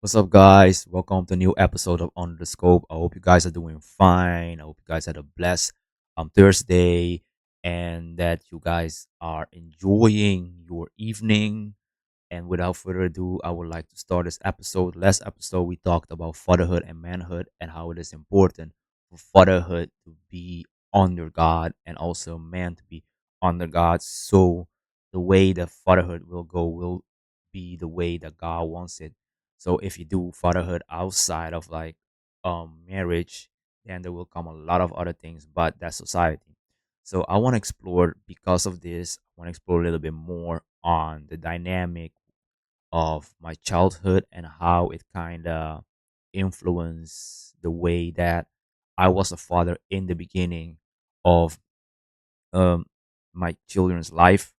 What's up, guys? Welcome to a new episode of Under the Scope. I hope you guys are doing fine. I hope you guys had a blessed Thursday and that you guys are enjoying your evening. And without further ado, I would like to start this episode. Last episode, we talked about fatherhood and manhood and how it is important for fatherhood to be under God and also man to be under God. So the way that fatherhood will go will be the way that God wants it. So if you do fatherhood outside of like marriage, then there will come a lot of other things, but that's society. So I want to explore because of this, I want to explore a little bit more on the dynamic of my childhood and how it kind of influenced the way that I was a father in the beginning of um, my children's life.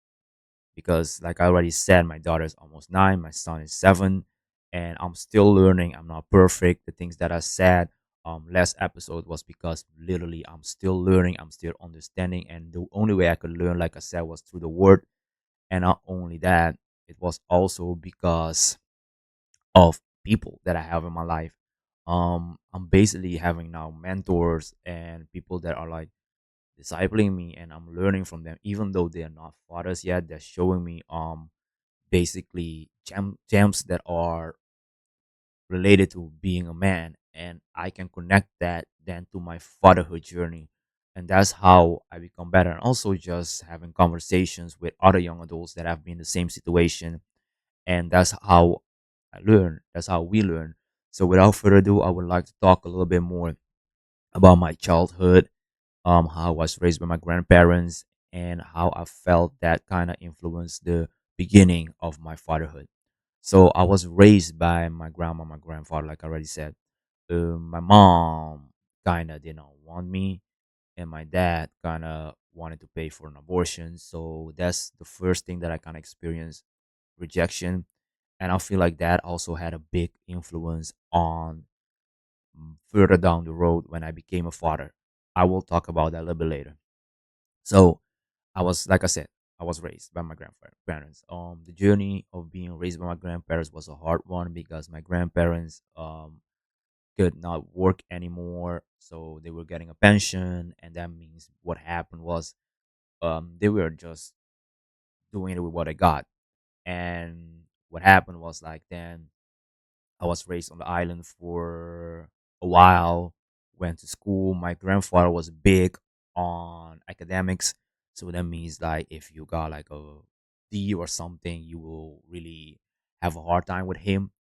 Because, like I already said, my daughter is almost 9, my son is 7, and I'm still learning. I'm not perfect. The things that I said last episode was because literally I'm still learning, I'm still understanding, and the only way I could learn, like I said, was through the word. And not only that, it was also because of people that I have in my life. I'm basically having now mentors and people that are like discipling me, and I'm learning from them, even though they are not fathers yet. They're showing me basically gems that are related to being a man, and I can connect that then to my fatherhood journey. And that's how I become better. And also just having conversations with other young adults that have been in the same situation, and that's how I learn. That's how we learn. So without further ado, I would like to talk a little bit more about my childhood, how I was raised by my grandparents, and how I felt that kind of influenced the beginning of my fatherhood. So I was raised by my grandma, my grandfather, like I already said. My mom kind of did not want me, and my dad kind of wanted to pay for an abortion. So that's the first thing that I kind of experienced, rejection. And I feel like that also had a big influence on further down the road when I became a father. I will talk about that a little bit later. So I was, like I said, I was raised by my grandparents. The journey of being raised by my grandparents was a hard one because my grandparents could not work anymore, so they were getting a pension, and that means what happened was they were just doing it with what I got. And what happened was like then I was raised on the island for a while, went to school. My grandfather was big on academics. So that means like if you got like a D or something, you will really have a hard time with him.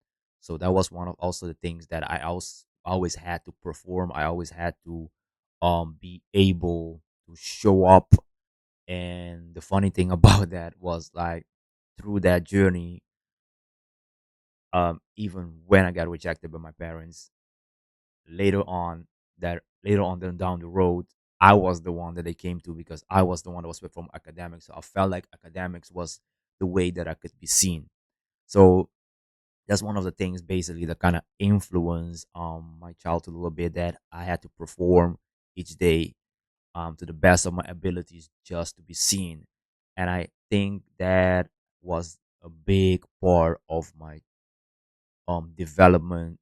So that was one of also the things that I also always had to perform. I always had to be able to show up. And the funny thing about that was like through that journey, even when I got rejected by my parents, later on, then down the road, I was the one that they came to because I was the one that was from academics. So I felt like academics was the way that I could be seen. So that's one of the things basically that kind of influenced my childhood a little bit, that I had to perform each day to the best of my abilities just to be seen. And I think that was a big part of my development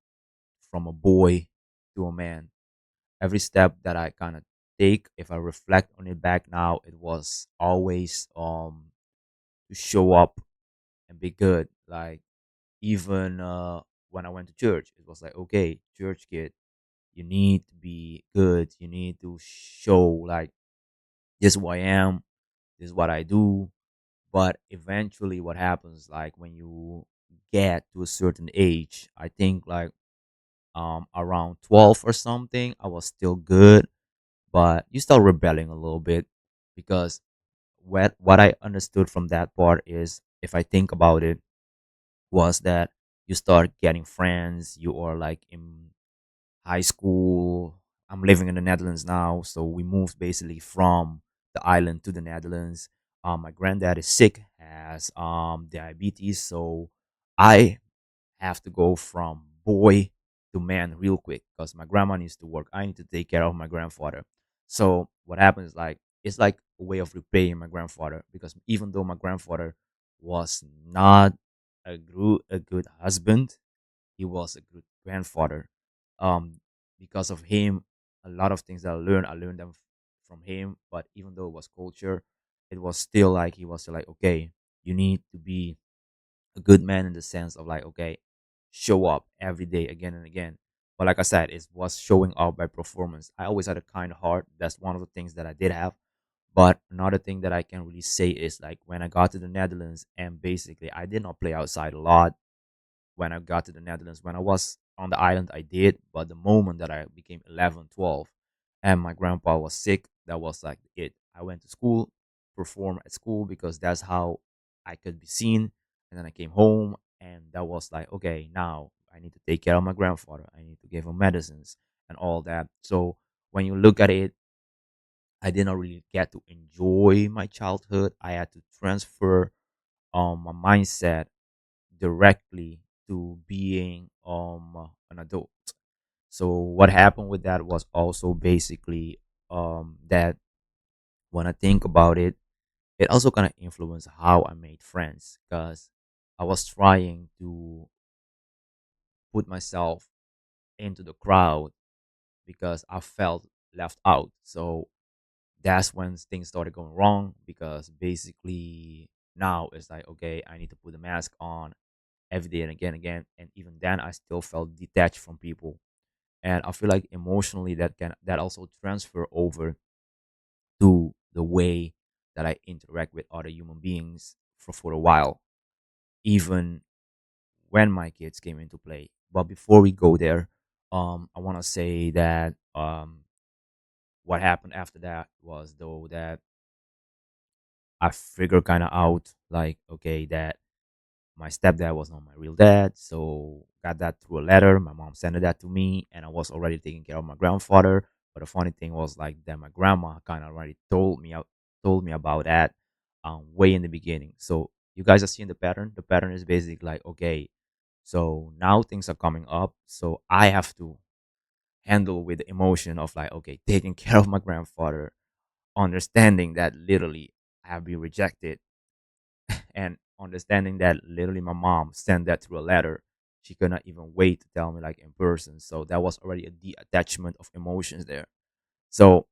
from a boy to a man. Every step that I kind of take, if I reflect on it back now, it was always to show up and be good. Like even when I went to church, it was like, okay, church kid, you need to be good. You need to show like this is who I am, this is what I do. But eventually, what happens like when you get to a certain age, I think like around 12 or something, I was still good, but you start rebelling a little bit because what I understood from that part is, if I think about it, was that you start getting friends. You are like in high school. I'm living in the Netherlands now, so we moved basically from the island to the Netherlands. My granddad is sick, has diabetes, so I have to go from boy to man real quick because my grandma needs to work. I need to take care of my grandfather. So what happens like it's like a way of repaying my grandfather, because even though my grandfather was not a good husband, he was a good grandfather. Um, because of him, a lot of things that I learned them from him. But even though it was culture, it was still like he was still like, okay, you need to be a good man in the sense of like, okay, show up every day again and again. But like I said, it was showing up by performance. I always had a kind heart. That's one of the things that I did have. But another thing that I can really say is like when I got to the Netherlands, and basically I did not play outside a lot when I got to the Netherlands. When I was on the island, I did. But the moment that I became 11, 12, and my grandpa was sick, that was like it. I went to school, perform at school because that's how I could be seen. And then I came home, and that was like, okay, now I need to take care of my grandfather. I need to give him medicines and all that. So when you look at it, I did not really get to enjoy my childhood. I had to transfer my mindset directly to being an adult. So what happened with that was also basically that when I think about it, it also kind of influenced how I made friends because I was trying to put myself into the crowd because I felt left out. So that's when things started going wrong because basically now it's like, okay, I need to put a mask on every day and again. And even then, I still felt detached from people. And I feel like emotionally that also transfer over to the way that I interact with other human beings for a while, even when my kids came into play. But before we go there, I want to say that what happened after that was though that I figured kind of out like okay that my stepdad was not my real dad, so got that through a letter. My mom sent that to me, and I was already taking care of my grandfather. But the funny thing was like that my grandma kind of already told me about that way in the beginning. So you guys are seeing the pattern. The pattern is basically like okay, so now things are coming up, so I have to handle with the emotion of like okay, taking care of my grandfather, understanding that literally I have been rejected and understanding that literally my mom sent that through a letter. She could not even wait to tell me like in person. So that was already a detachment of emotions there. So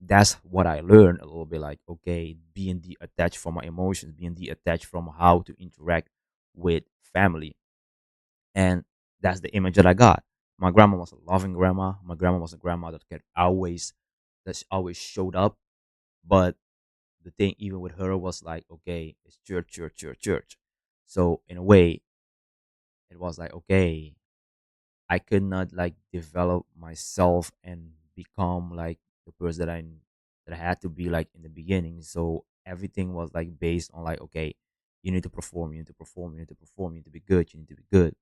that's what I learned a little bit like, okay, being detached from my emotions, being detached from how to interact with family. And that's the image that I got. My grandma was a loving grandma. My grandma was a grandma that could always, that she always showed up. But the thing even with her was like, okay, it's church, church, church, church. So in a way, it was like, okay, I could not like develop myself and become like the person that I had to be like in the beginning. So everything was like based on like, okay, you need to perform, you need to perform, you need to perform, you need to be good, you need to be good.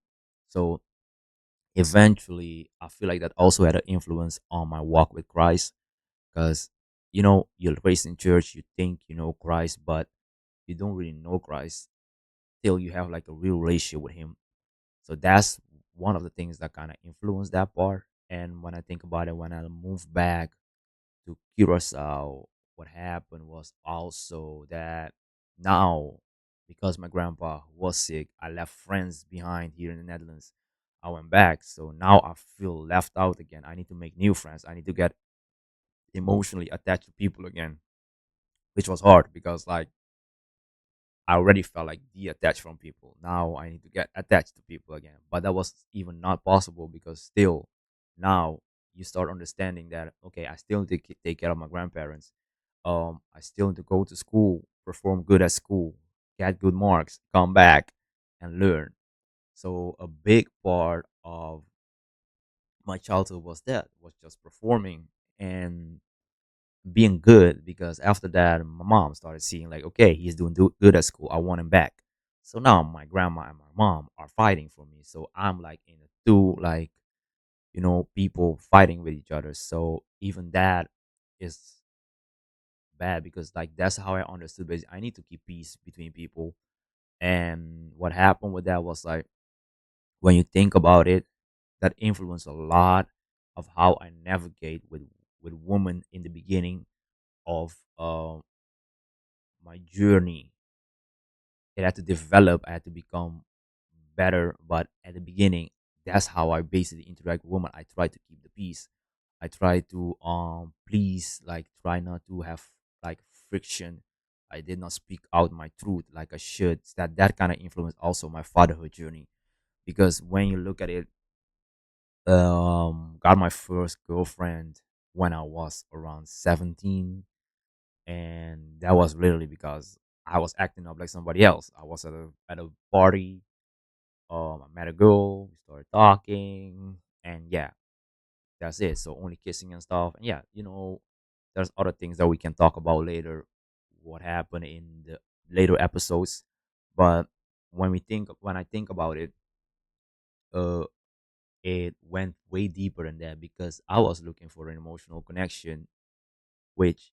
So eventually, I feel like that also had an influence on my walk with Christ because you're raised in church, you think you know Christ, but you don't really know Christ till you have like a real relationship with Him. So that's one of the things that kind of influenced that part. And when I think about it, when I moved back to Curacao, what happened was also that now, because my grandpa was sick, I left friends behind here in the Netherlands. I went back. So now I feel left out again. I need to make new friends. I need to get emotionally attached to people again, which was hard because, like, I already felt like detached from people. Now I need to get attached to people again. But that was even not possible because still now you start understanding that okay, I still need to take care of my grandparents. I still need to go to school, perform good at school, get good marks, come back and learn. So a big part of my childhood was that was just performing and being good because after that my mom started seeing like okay he's doing good at school, I want him back. So now my grandma and my mom are fighting for me, so I'm like in a two like people fighting with each other. So even that is bad because like that's how I understood basically I need to keep peace between people. And what happened with that was like when you think about it, that influenced a lot of how I navigate with women in the beginning of my journey. It had to develop. I had to become better. But at the beginning, that's how I basically interact with women. I try to keep the peace. I try to please, like, try not to have like friction. I did not speak out my truth like I should. That kind of influenced also my fatherhood journey, because when you look at it, got my first girlfriend when I was around 17, and that was literally because I was acting up like somebody else. I was at a party. I met a girl. We started talking, and yeah, that's it. So only kissing and stuff. And yeah, there's other things that we can talk about later. What happened in the later episodes, but when I think about it, uh, it went way deeper than that because I was looking for an emotional connection, which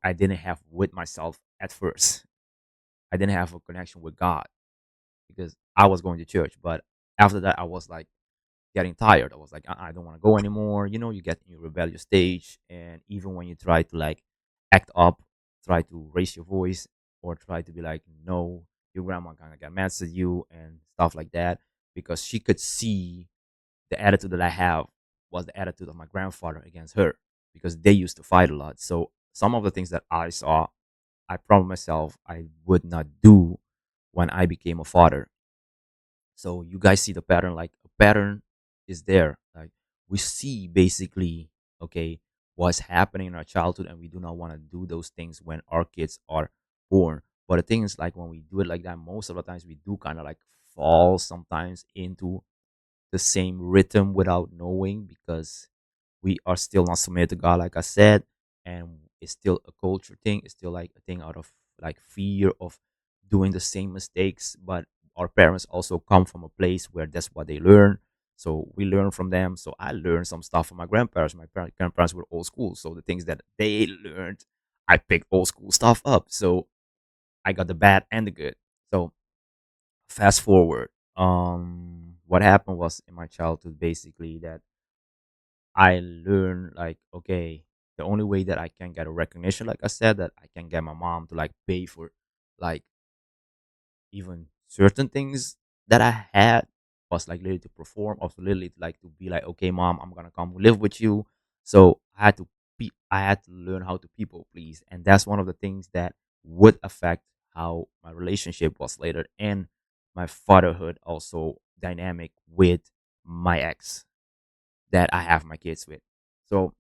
I didn't have with myself at first. I didn't have a connection with God because I was going to church, but after that, I was like getting tired. I was like, I don't want to go anymore. You get in your rebellious stage, and even when you try to like act up, try to raise your voice, or try to be like, no, your grandma kind of got mad at you and stuff like that, because she could see the attitude that I have was the attitude of my grandfather against her, because they used to fight a lot. So some of the things that I saw, I promised myself I would not do when I became a father. So you guys see the pattern, like a pattern is there. Like we see basically, okay, what's happening in our childhood, and we do not want to do those things when our kids are born. But the thing is, like when we do it like that, most of the times we do kind of like fall sometimes into the same rhythm without knowing, because we are still not submitted to God, like I said, and it's still a culture thing. It's still like a thing out of like fear of doing the same mistakes. But our parents also come from a place where that's what they learn. So we learn from them. So I learned some stuff from my grandparents. My grandparents were old school. So the things that they learned, I picked old school stuff up. So I got the bad and the good. So fast forward. What happened was in my childhood basically that I learned like, okay, the only way that I can get a recognition, like I said, that I can get my mom to like pay for like even certain things that I had, was like literally to perform, or literally to like to be like, okay, mom, I'm gonna come live with you. So I had to learn how to people please, and that's one of the things that would affect how my relationship was later, and my fatherhood also dynamic with my ex that I have my kids with. So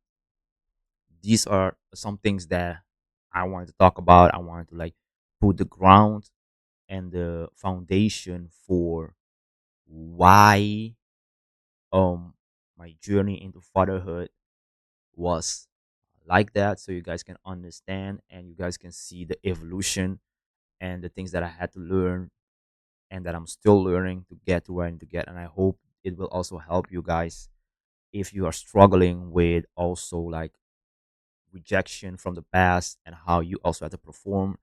these are some things that I wanted to talk about. I wanted to like put the ground and the foundation for why my journey into fatherhood was like that, so you guys can understand and you guys can see the evolution and the things that I had to learn and that I'm still learning to get to where I need to get. And I hope it will also help you guys if you are struggling with also like rejection from the past, and how you also have to perform,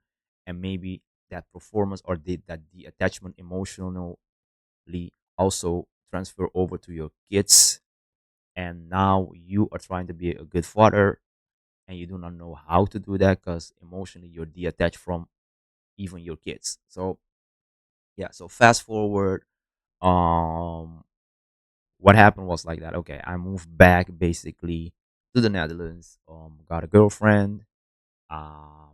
and maybe that performance or the attachment emotionally also transfer over to your kids, and now you are trying to be a good father and you do not know how to do that because emotionally you're detached from even your kids. So yeah, so fast forward, um what happened was like that. Okay, I moved back basically to the Netherlands, got a girlfriend. um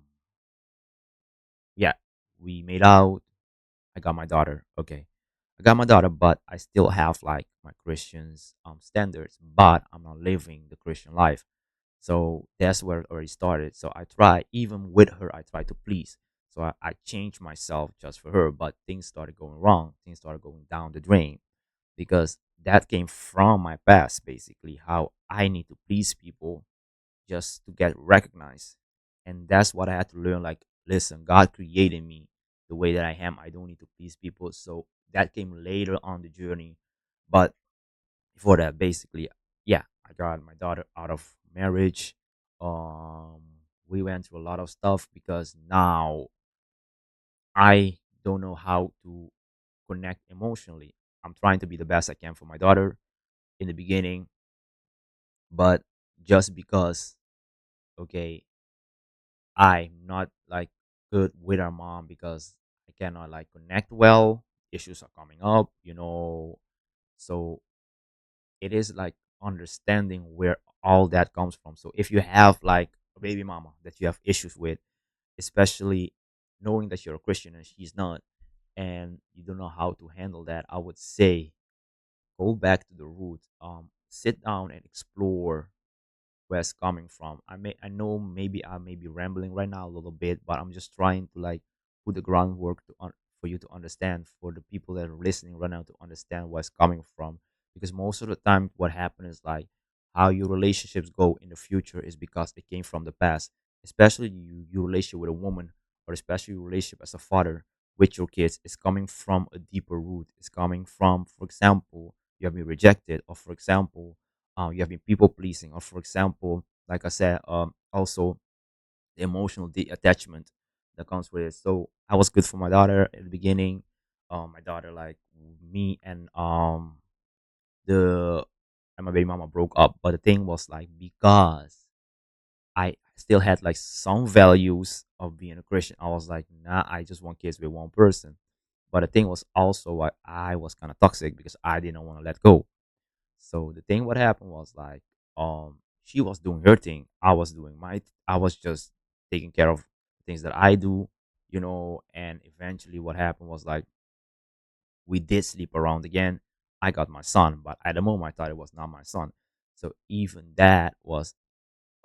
yeah, we made out. I got my daughter. Okay, I got my daughter, but I still have like my Christian's standards, but I'm not living the Christian life. So that's where it already started. So I try, even with her, I try to please. So I changed myself just for her, but things started going wrong. Things started going down the drain because that came from my past, basically, how I need to please people just to get recognized. And that's what I had to learn. Like, listen, God created me the way that I am. I don't need to please people. So that came later on the journey. But before that, basically, yeah, I got my daughter out of marriage. Um, we went through a lot of stuff because now I don't know how to connect emotionally. I'm trying to be the best I can for my daughter in the beginning, but just because, okay, I'm not like good with our mom because I cannot like connect well. issues are coming up, you know. So it is like understanding where all that comes from. So if you have like a baby mama that you have issues with, especially knowing that you're a Christian and she's not, and you don't know how to handle that, I would say go back to the roots. Sit down and explore where it's coming from. I know maybe I may be rambling right now a little bit, but I'm just trying to like put the groundwork for you to understand, for the people that are listening right now to understand where it's coming from. Because most of the time, what happens is like how your relationships go in the future is because it came from the past. Especially your relationship with a woman, or especially your relationship as a father with your kids, is coming from a deeper root. It's coming from, for example, you have been rejected, or for example, you have been people pleasing, or for example, like I said, also the emotional attachment that comes with it. So I was good for my daughter at the beginning. My daughter like me the and my baby mama broke up, but the thing was like because I still had like some values of being a Christian, I was like, nah, I just want kids with one person. But the thing was also like I was kind of toxic because I didn't want to let go. So the thing what happened was like she was doing her thing, I was doing I was just taking care of things that I do, you know, and eventually what happened was like we did sleep around again. I got my son, but at the moment I thought it was not my son. So even that was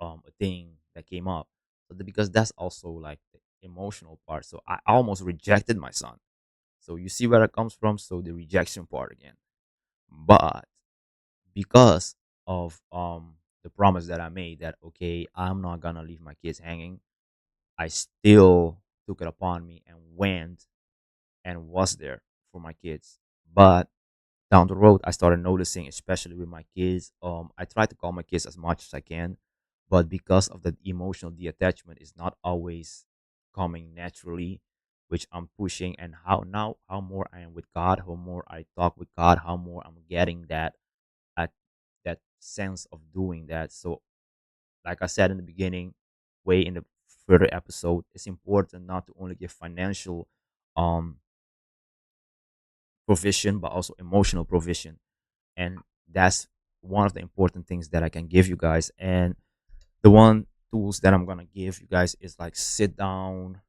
a thing that came up. So because that's also like the emotional part. So I almost rejected my son. So you see where it comes from. So the rejection part again. But because of the promise that I made that okay, I'm not gonna leave my kids hanging, I still took it upon me and went and was there for my kids. But down the road, I started noticing, especially with my kids, I try to call my kids as much as I can, but because of the emotional detachment is not always coming naturally, which I'm pushing, and how more I am with God, how more I talk with God, how more I'm getting that that sense of doing that. So, like I said in the beginning, way in the further episode, it's important not to only give financial um provision, but also emotional provision, and that's one of the important things that I can give you guys. And the one tools that I'm gonna give you guys is like sit down.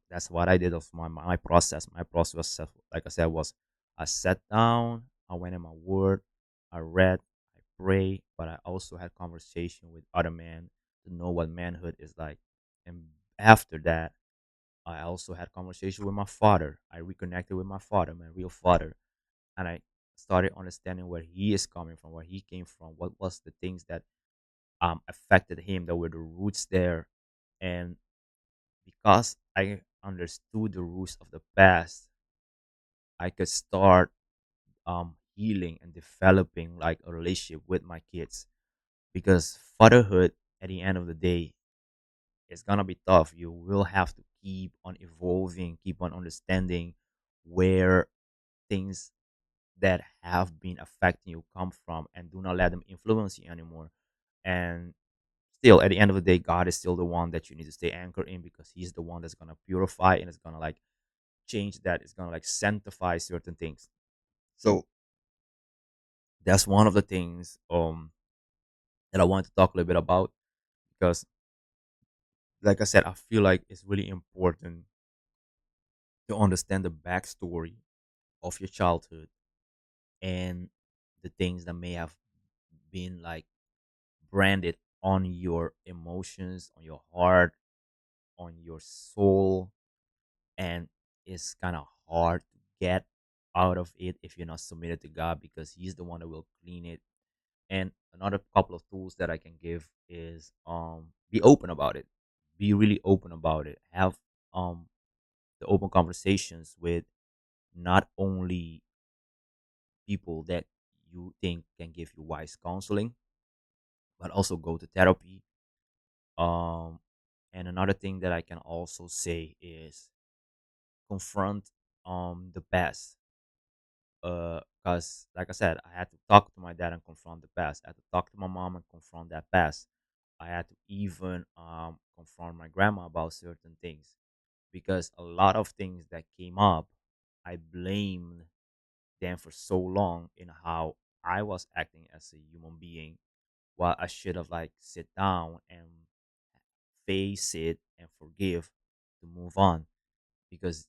That's what I did of my process. My process, like I said, was I sat down, I went in my word, I read, I pray, but I also had conversation with other men to know what manhood is like. And after that, I also had conversation with my father. I reconnected with my father, my real father, and I started understanding where he is coming from, where he came from, what was the things that affected him, that were the roots there. And because I understood the roots of the past, I could start healing and developing like a relationship with my kids. Because fatherhood, at the end of the day, is gonna be tough. You will have to keep on evolving, keep on understanding where things that have been affecting you come from, and do not let them influence you anymore. And still, at the end of the day, God is still the one that you need to stay anchored in, because he's the one that's going to purify and it's going to like change that. It's going to like sanctify certain things. So that's one of the things that I want to talk a little bit about, because like I said, I feel like it's really important to understand the backstory of your childhood and the things that may have been like branded on your emotions, on your heart, on your soul, and it's kind of hard to get out of it if you're not submitted to God, because He's the one that will clean it. And another couple of tools that I can give is be open about it. Be really open about it. Have the open conversations with not only people that you think can give you wise counseling, but also go to therapy. Um and another thing that I can also say is confront the past, because like I said, I had to talk to my dad and confront the past. I had to talk to my mom and confront that past. I had to even confront my grandma about certain things, because a lot of things that came up, I blamed them for so long in how I was acting as a human being, while I should have like sit down and face it and forgive to move on. Because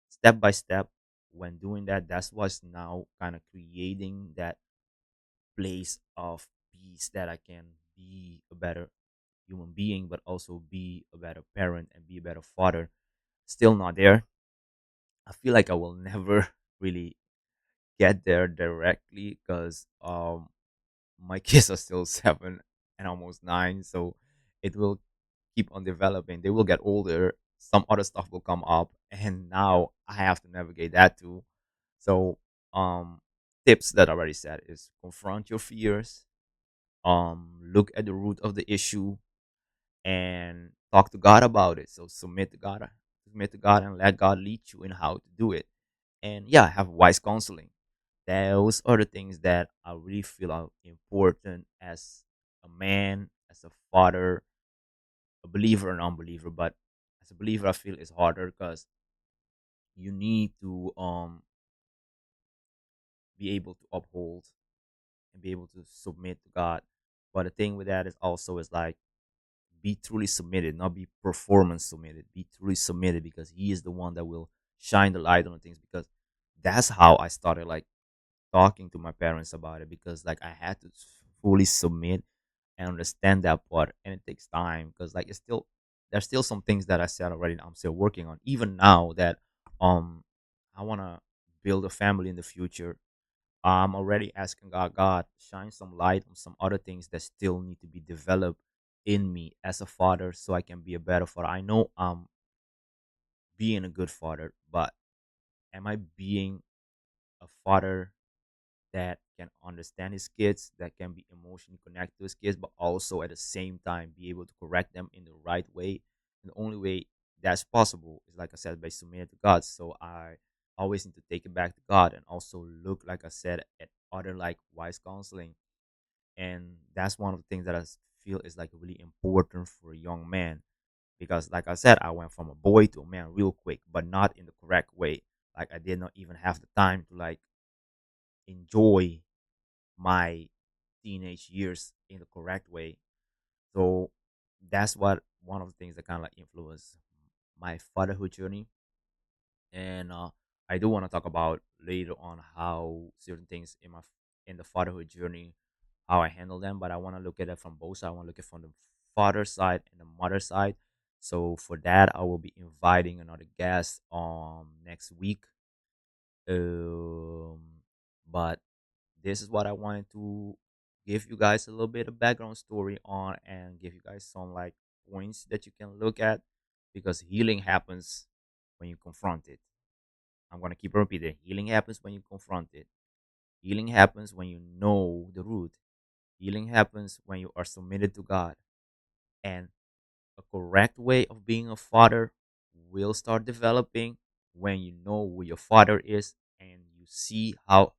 step by step, when doing that, that's what's now kind of creating that place of peace that I can be a better human being, but also be a better parent and be a better father. Still not there. I feel like I will never really get there directly because my kids are still 7 and almost 9, so it will keep on developing. They will get older, some other stuff will come up, and now I have to navigate that too. So um tips that I already said is confront your fears, look at the root of the issue, and talk to God about it. So submit to God and let God lead you in how to do it. And yeah, have wise counseling. Those are the things that I really feel are important as a man, as a father, a believer and unbeliever. But as a believer, I feel it's harder because you need to be able to uphold and be able to submit to God. But the thing with that is also is like be truly submitted, not be performance submitted. Be truly submitted because He is the one that will shine the light on the things. Because that's how I started like talking to my parents about it, because like I had to fully submit and understand that part, and it takes time because like it's still there's still some things that I said already that I'm still working on. Even now that um I want to build a family in the future, I'm already asking God, shine some light on some other things that still need to be developed in me as a father, so I can be a better father. I know I'm being a good father, but am I being a father that can understand his kids, that can be emotionally connected to his kids, but also at the same time be able to correct them in the right way? And the only way that's possible is, like I said, by submitting to God. So I always need to take it back to God and also look, like I said, at other like wise counseling. And that's one of the things that feel is like really important for a young man, because like I said, I went from a boy to a man real quick, but not in the correct way. Like I did not even have the time to like enjoy my teenage years in the correct way. So that's what one of the things that kind of like influenced my fatherhood journey. And I do want to talk about later on how certain things in in the fatherhood journey, how I handle them. But I want to look at it from both sides. I want to look at it from the father side and the mother side. So for that, I will be inviting another guest next week. Um, but this is what I wanted to give you guys a little bit of background story on, and give you guys some like points that you can look at, because healing happens when you confront it. I'm gonna keep repeating. Healing happens when you confront it. Healing happens when you know the root. Healing happens when you are submitted to God. And a correct way of being a father will start developing when you know who your father is and you see how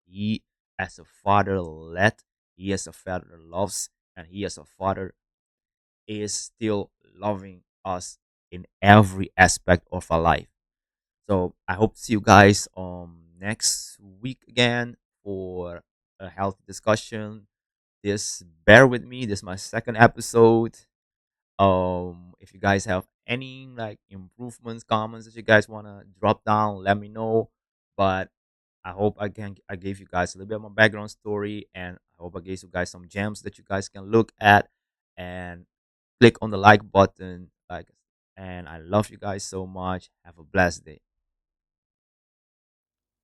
he, as a father, led, he, as a father, loves, and he, as a father, is still loving us in every aspect of our life. So I hope to see you guys next week again for a healthy discussion. This bear with me. This is my second episode. If you guys have any like improvements, comments that you guys wanna drop down, let me know. But I hope I gave you guys a little bit of my background story, and I hope I gave you guys some gems that you guys can look at and click on the like button. Like, and I love you guys so much. Have a blessed day.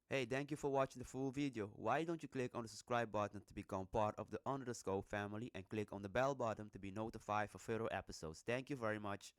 Hey, thank you for watching the full video. Why don't you click on the subscribe button to become part of the Under the Scope family and click on the bell button to be notified for further episodes. Thank you very much.